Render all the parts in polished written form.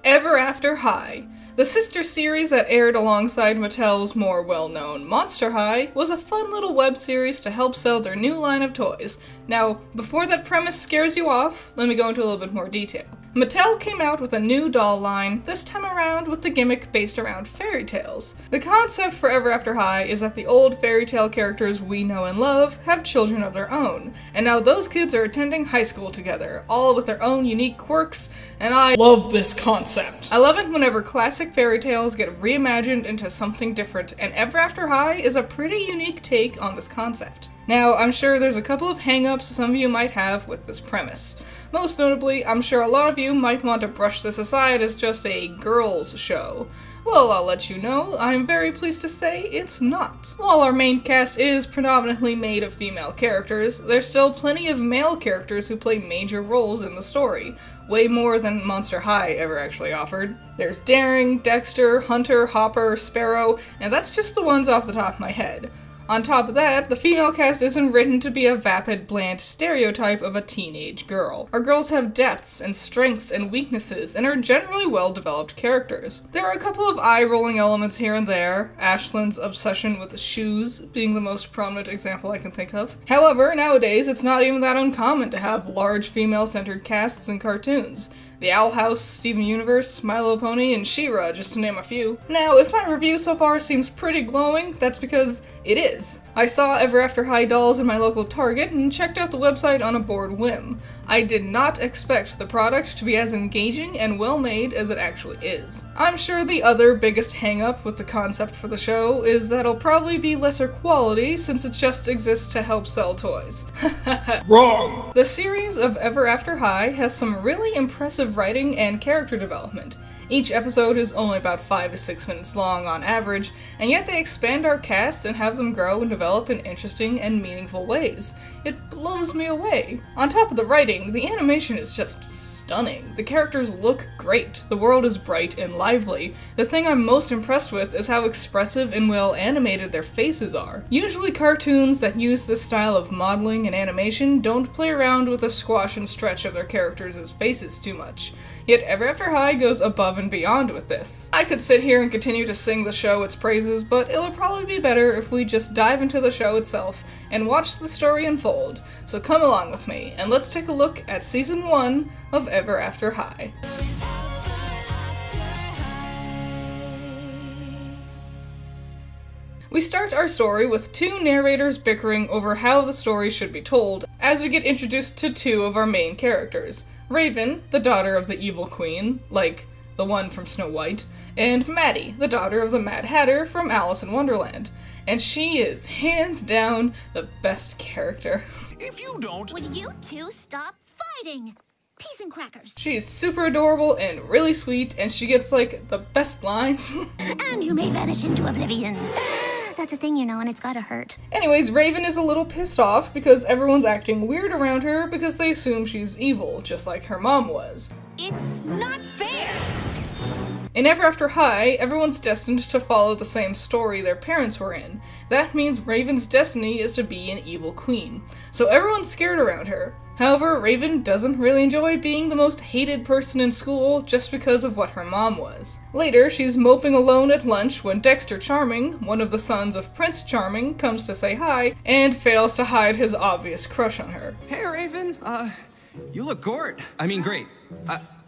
Ever After High. The sister series that aired alongside Mattel's more well-known Monster High was a fun little web series to help sell their new line of toys. Now, before that premise scares you off, let me go into a little bit more detail. Mattel came out with a new doll line, this time around with the gimmick based around fairy tales. The concept for Ever After High is that the old fairy tale characters we know and love have children of their own, and now those kids are attending high school together, all with their own unique quirks, and I love this concept. I love it whenever classic fairy tales get reimagined into something different, and Ever After High is a pretty unique take on this concept. Now, I'm sure there's a couple of hang-ups some of you might have with this premise. Most notably, I'm sure a lot of you might want to brush this aside as just a girls' show. Well, I'll let you know, I'm very pleased to say it's not. While our main cast is predominantly made of female characters, there's still plenty of male characters who play major roles in the story, way more than Monster High ever actually offered. There's Daring, Dexter, Hunter, Hopper, Sparrow, and that's just the ones off the top of my head. On top of that, the female cast isn't written to be a vapid, bland stereotype of a teenage girl. Our girls have depths and strengths and weaknesses and are generally well-developed characters. There are a couple of eye-rolling elements here and there, Ashlyn's obsession with shoes being the most prominent example I can think of. However, nowadays it's not even that uncommon to have large female-centered casts in cartoons. The Owl House, Steven Universe, My Little Pony, and She-Ra, just to name a few. Now, if my review so far seems pretty glowing, that's because it is. I saw Ever After High dolls in my local Target and checked out the website on a bored whim. I did not expect the product to be as engaging and well-made as it actually is. I'm sure the other biggest hang-up with the concept for the show is that it'll probably be lesser quality since it just exists to help sell toys. Wrong! The series of Ever After High has some really impressive writing and character development. Each episode is only about 5 to 6 minutes long on average, and yet they expand our cast and have them grow and develop in interesting and meaningful ways. It blows me away. On top of the writing, the animation is just stunning. The characters look great, the world is bright and lively. The thing I'm most impressed with is how expressive and well animated their faces are. Usually cartoons that use this style of modeling and animation don't play around with the squash and stretch of their characters' faces too much. Yet Ever After High goes above and beyond with this. I could sit here and continue to sing the show its praises, but it'll probably be better if we just dive into the show itself and watch the story unfold. So come along with me, and let's take a look at Season 1 of Ever After High. We start our story with two narrators bickering over how the story should be told, as we get introduced to two of our main characters. Raven, the daughter of the evil queen, like the one from Snow White, and Maddie, the daughter of the Mad Hatter from Alice in Wonderland. And she is, hands down, the best character. If you don't... Would you two stop fighting? Peas and crackers. She is super adorable and really sweet, and she gets, like, the best lines. And you may vanish into oblivion. That's a thing, you know, and it's gotta hurt. Anyways, Raven is a little pissed off because everyone's acting weird around her because they assume she's evil, just like her mom was. It's not fair! In Ever After High, everyone's destined to follow the same story their parents were in. That means Raven's destiny is to be an evil queen. So everyone's scared around her. However, Raven doesn't really enjoy being the most hated person in school just because of what her mom was. Later, she's moping alone at lunch when Dexter Charming, one of the sons of Prince Charming, comes to say hi, and fails to hide his obvious crush on her. Hey, Raven, you look great.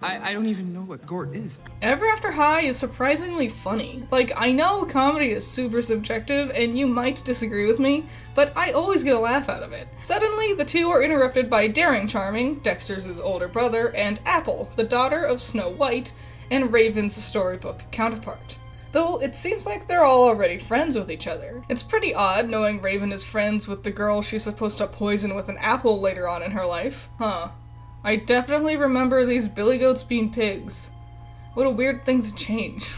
I don't even know what Gort is. Ever After High is surprisingly funny. Like, I know comedy is super subjective and you might disagree with me, but I always get a laugh out of it. Suddenly, the two are interrupted by Daring Charming, Dexter's older brother, and Apple, the daughter of Snow White, and Raven's storybook counterpart. Though it seems like they're all already friends with each other. It's pretty odd knowing Raven is friends with the girl she's supposed to poison with an apple later on in her life. Huh. I definitely remember these billy goats being pigs. What a weird thing to change.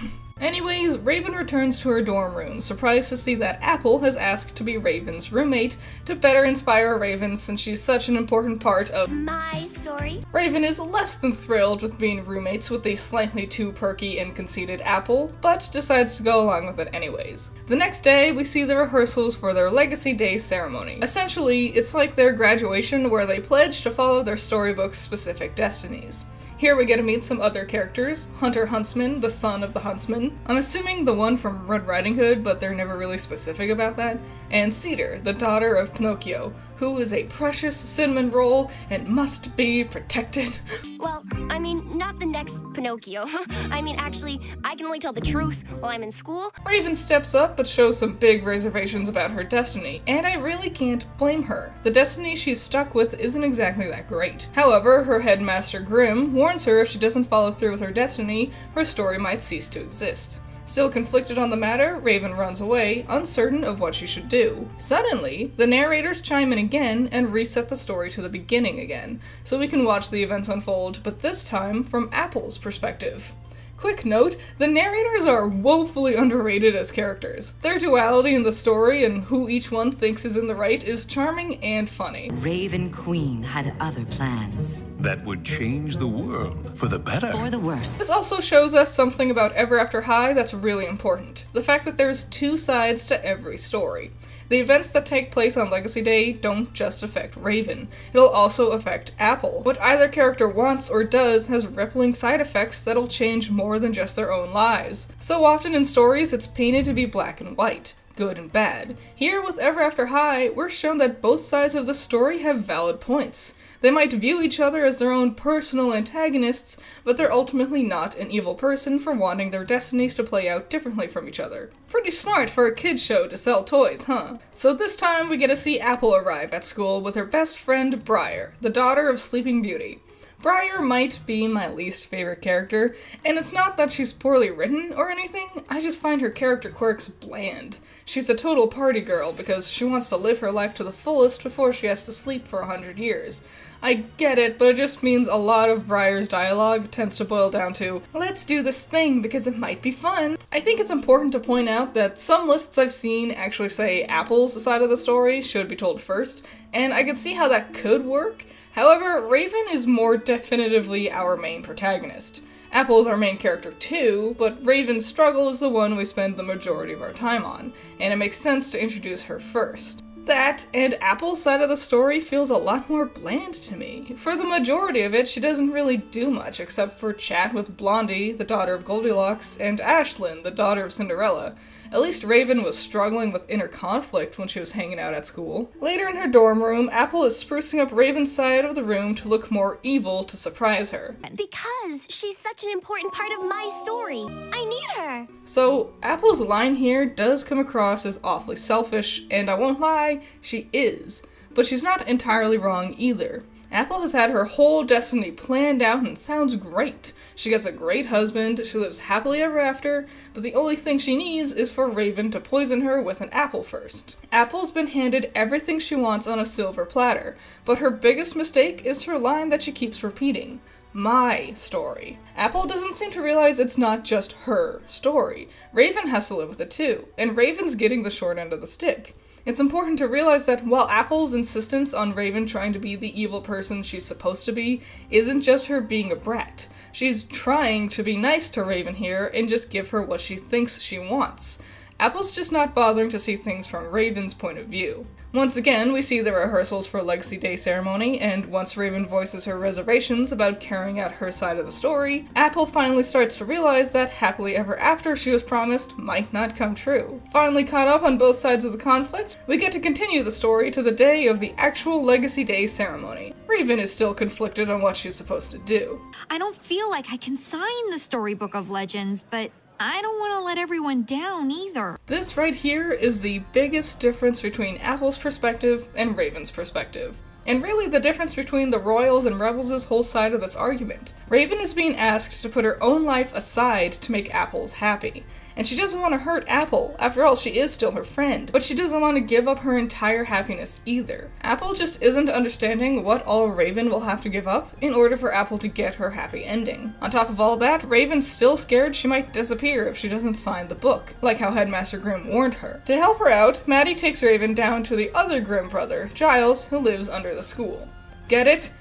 Anyways, Raven returns to her dorm room, surprised to see that Apple has asked to be Raven's roommate to better inspire Raven since she's such an important part of My story. Raven is less than thrilled with being roommates with the slightly too perky and conceited Apple, but decides to go along with it anyways. The next day, we see the rehearsals for their Legacy Day ceremony. Essentially, it's like their graduation where they pledge to follow their storybook's specific destinies. Here we get to meet some other characters, Hunter Huntsman, the son of the Huntsman. I'm assuming the one from Red Riding Hood, but they're never really specific about that. And Cedar, the daughter of Pinocchio, who is a precious cinnamon roll and must be protected. Well, I mean, not the next Pinocchio. I mean, actually, I can only tell the truth while I'm in school. Raven steps up but shows some big reservations about her destiny, and I really can't blame her. The destiny she's stuck with isn't exactly that great. However, her headmaster Grimm warns her if she doesn't follow through with her destiny, her story might cease to exist. Still conflicted on the matter, Raven runs away, uncertain of what she should do. Suddenly, the narrators chime in again and reset the story to the beginning again, so we can watch the events unfold, but this time from Apple's perspective. Quick note, the narrators are woefully underrated as characters. Their duality in the story and who each one thinks is in the right is charming and funny. Raven Queen had other plans. That would change the world for the better. Or the worse. This also shows us something about Ever After High that's really important. The fact that there's two sides to every story. The events that take place on Legacy Day don't just affect Raven, it'll also affect Apple. What either character wants or does has rippling side effects that'll change more than just their own lives. So often in stories, it's painted to be black and white, good and bad. Here with Ever After High, we're shown that both sides of the story have valid points. They might view each other as their own personal antagonists, but they're ultimately not an evil person for wanting their destinies to play out differently from each other. Pretty smart for a kid's show to sell toys, huh? So this time we get to see Apple arrive at school with her best friend Briar, the daughter of Sleeping Beauty. Briar might be my least favorite character, and it's not that she's poorly written or anything, I just find her character quirks bland. She's a total party girl because she wants to live her life to the fullest before she has to sleep for 100 years. I get it, but it just means a lot of Briar's dialogue tends to boil down to, let's do this thing because it might be fun. I think it's important to point out that some lists I've seen actually say Apple's side of the story should be told first, and I can see how that could work. However, Raven is more definitively our main protagonist. Apple is our main character too, but Raven's struggle is the one we spend the majority of our time on, and it makes sense to introduce her first. That, and Apple's side of the story feels a lot more bland to me. For the majority of it, she doesn't really do much except for chat with Blondie, the daughter of Goldilocks, and Ashlyn, the daughter of Cinderella. At least Raven was struggling with inner conflict when she was hanging out at school. Later in her dorm room, Apple is sprucing up Raven's side of the room to look more evil to surprise her. Because she's such an important part of my story. I need her. So, Apple's line here does come across as awfully selfish, and I won't lie, she is. But she's not entirely wrong either. Apple has had her whole destiny planned out and sounds great. She gets a great husband, she lives happily ever after, but the only thing she needs is for Raven to poison her with an apple first. Apple's been handed everything she wants on a silver platter, but her biggest mistake is her line that she keeps repeating. My story. Apple doesn't seem to realize it's not just her story. Raven has to live with it too, and Raven's getting the short end of the stick. It's important to realize that while Apple's insistence on Raven trying to be the evil person she's supposed to be isn't just her being a brat. She's trying to be nice to Raven here and just give her what she thinks she wants. Apple's just not bothering to see things from Raven's point of view. Once again, we see the rehearsals for Legacy Day ceremony, and once Raven voices her reservations about carrying out her side of the story, Apple finally starts to realize that happily ever after she was promised might not come true. Finally caught up on both sides of the conflict, we get to continue the story to the day of the actual Legacy Day ceremony. Raven is still conflicted on what she's supposed to do. I don't feel like I can sign the Storybook of Legends, but I don't want to let everyone down either. This right here is the biggest difference between Apple's perspective and Raven's perspective. And really the difference between the Royals and Rebels' whole side of this argument. Raven is being asked to put her own life aside to make Apple's happy. And she doesn't want to hurt Apple. After all, she is still her friend. But she doesn't want to give up her entire happiness either. Apple just isn't understanding what all Raven will have to give up in order for Apple to get her happy ending. On top of all that, Raven's still scared she might disappear if she doesn't sign the book, like how Headmaster Grimm warned her. To help her out, Maddie takes Raven down to the other Grimm brother, Giles, who lives under the school. Get it?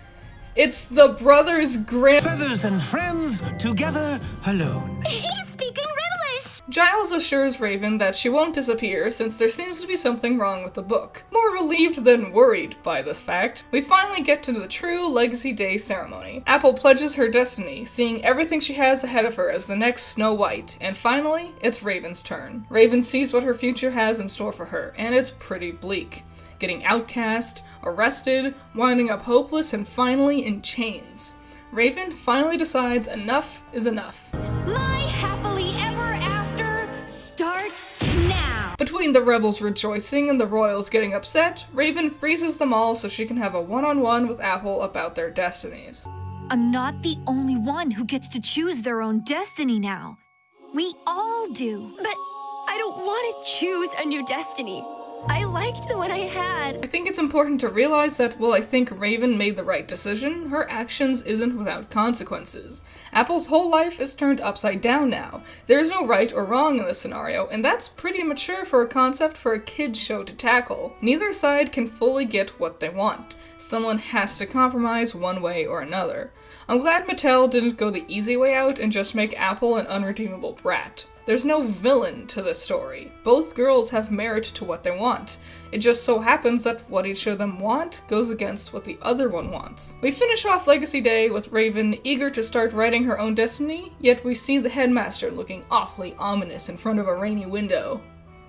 It's the Brothers Grimm. Feathers and friends together alone. He's speaking Riddlish! Giles assures Raven that she won't disappear since there seems to be something wrong with the book. More relieved than worried by this fact, we finally get to the true Legacy Day ceremony. Apple pledges her destiny, seeing everything she has ahead of her as the next Snow White, and finally, it's Raven's turn. Raven sees what her future has in store for her, and it's pretty bleak. Getting outcast, arrested, winding up hopeless, and finally in chains. Raven finally decides enough is enough. My happily ever after starts now. Between the rebels rejoicing and the royals getting upset, Raven freezes them all so she can have a one-on-one with Apple about their destinies. I'm not the only one who gets to choose their own destiny now. We all do. But I don't want to choose a new destiny. I liked the one I had. I think it's important to realize that while I think Raven made the right decision, her actions isn't without consequences. Apple's whole life is turned upside down now. There's no right or wrong in this scenario, and that's pretty mature for a concept for a kid's show to tackle. Neither side can fully get what they want. Someone has to compromise one way or another. I'm glad Mattel didn't go the easy way out and just make Apple an unredeemable brat. There's no villain to this story. Both girls have merit to what they want. It just so happens that what each of them want goes against what the other one wants. We finish off Legacy Day with Raven eager to start writing her own destiny, yet we see the headmaster looking awfully ominous in front of a rainy window.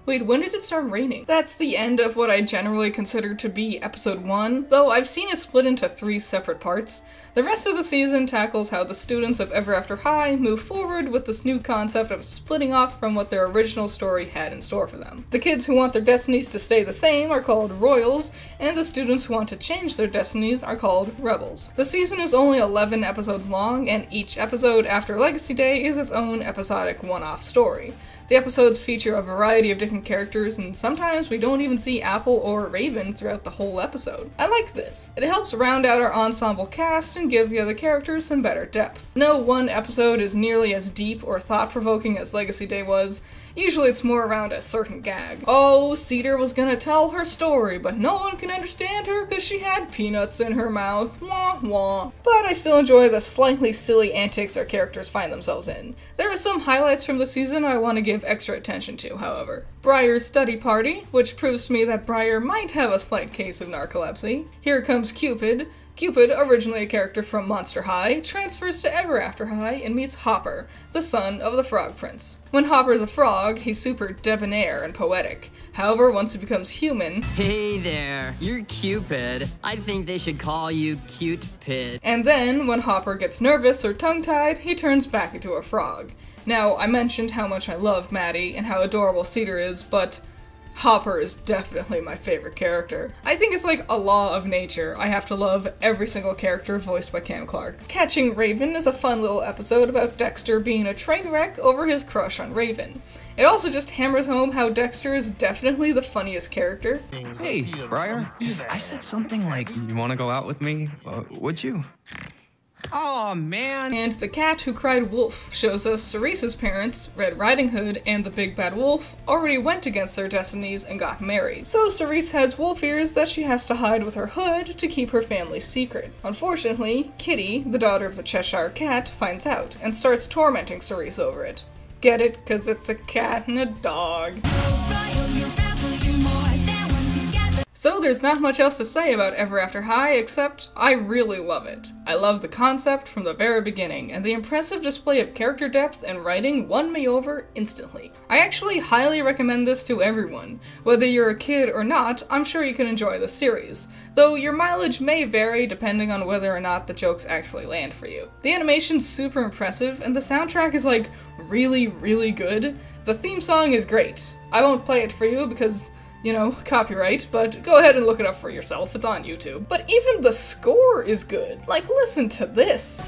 Wait, when did it start raining? That's the end of what I generally consider to be episode 1, though I've seen it split into 3 separate parts. The rest of the season tackles how the students of Ever After High move forward with this new concept of splitting off from what their original story had in store for them. The kids who want their destinies to stay the same are called Royals, and the students who want to change their destinies are called Rebels. The season is only 11 episodes long, and each episode after Legacy Day is its own episodic one-off story. The episodes feature a variety of different characters, and sometimes we don't even see Apple or Raven throughout the whole episode. I like this. It helps round out our ensemble cast and give the other characters some better depth. No one episode is nearly as deep or thought-provoking as Legacy Day was. Usually it's more around a certain gag. Oh, Cedar was gonna tell her story, but no one can understand her because she had peanuts in her mouth. Wah wah. But I still enjoy the slightly silly antics our characters find themselves in. There are some highlights from the season I want to give extra attention to, however. Briar's study party, which proves to me that Briar might have a slight case of narcolepsy. Here comes Cupid. Cupid, originally a character from Monster High, transfers to Ever After High and meets Hopper, the son of the Frog Prince. When Hopper's a frog, he's super debonair and poetic. However, once he becomes human... Hey there, you're Cupid. I think they should call you Cute Pid. And then, when Hopper gets nervous or tongue-tied, he turns back into a frog. Now, I mentioned how much I love Maddie and how adorable Cedar is, but... Hopper is definitely my favorite character. I think it's like a law of nature. I have to love every single character voiced by Cam Clark. Catching Raven is a fun little episode about Dexter being a train wreck over his crush on Raven. It also just hammers home how Dexter is definitely the funniest character. Hey, Briar. If I said something like, "You want to go out with me?" Would you? Oh man! And The Cat Who Cried Wolf shows us Cerise's parents, Red Riding Hood and the Big Bad Wolf, already went against their destinies and got married. So Cerise has wolf ears that she has to hide with her hood to keep her family secret. Unfortunately, Kitty, the daughter of the Cheshire Cat, finds out and starts tormenting Cerise over it. Get it? 'Cause it's a cat and a dog. So there's not much else to say about Ever After High, except I really love it. I love the concept from the very beginning, and the impressive display of character depth and writing won me over instantly. I actually highly recommend this to everyone. Whether you're a kid or not, I'm sure you can enjoy the series, though your mileage may vary depending on whether or not the jokes actually land for you. The animation's super impressive, and the soundtrack is like really, really good. The theme song is great. I won't play it for you because, you know, copyright, but go ahead and look it up for yourself, it's on YouTube. But even the score is good. Like, listen to this.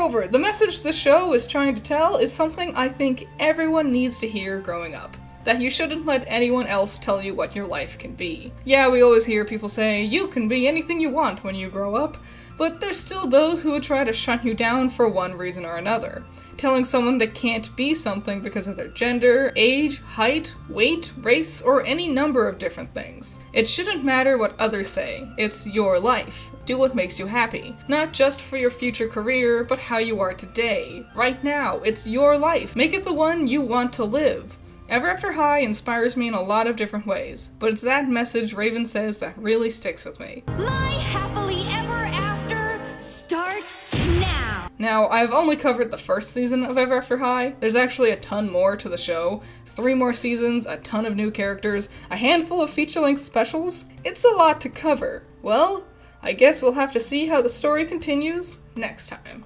Moreover, the message the show is trying to tell is something I think everyone needs to hear growing up. That you shouldn't let anyone else tell you what your life can be. Yeah, we always hear people say, you can be anything you want when you grow up, but there's still those who would try to shut you down for one reason or another. Telling someone they can't be something because of their gender, age, height, weight, race, or any number of different things. It shouldn't matter what others say. It's your life. Do what makes you happy. Not just for your future career, but how you are today. Right now. It's your life. Make it the one you want to live. Ever After High inspires me in a lot of different ways, but it's that message Raven says that really sticks with me. My happily ever after starts now! Now, I've only covered the first season of Ever After High. There's actually a ton more to the show. 3 more seasons, a ton of new characters, a handful of feature-length specials. It's a lot to cover. Well, I guess we'll have to see how the story continues next time.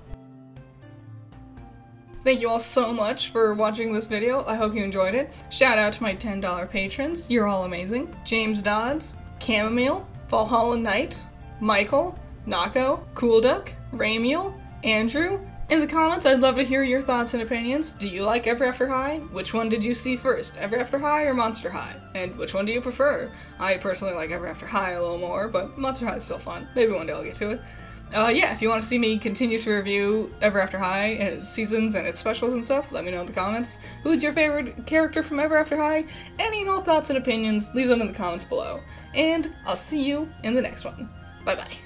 Thank you all so much for watching this video. I hope you enjoyed it. Shout out to my $10 patrons. You're all amazing. James Dodds, Chamomile, Valhalla Knight, Michael, Nako, Cool Duck, Raymiel, Andrew. In the comments, I'd love to hear your thoughts and opinions. Do you like Ever After High? Which one did you see first, Ever After High or Monster High? And which one do you prefer? I personally like Ever After High a little more, but Monster High is still fun. Maybe one day I'll get to it. Yeah, if you want to see me continue to review Ever After High and its seasons and its specials and stuff, let me know in the comments. Who's your favorite character from Ever After High? Any and all thoughts and opinions, leave them in the comments below. And I'll see you in the next one. Bye-bye.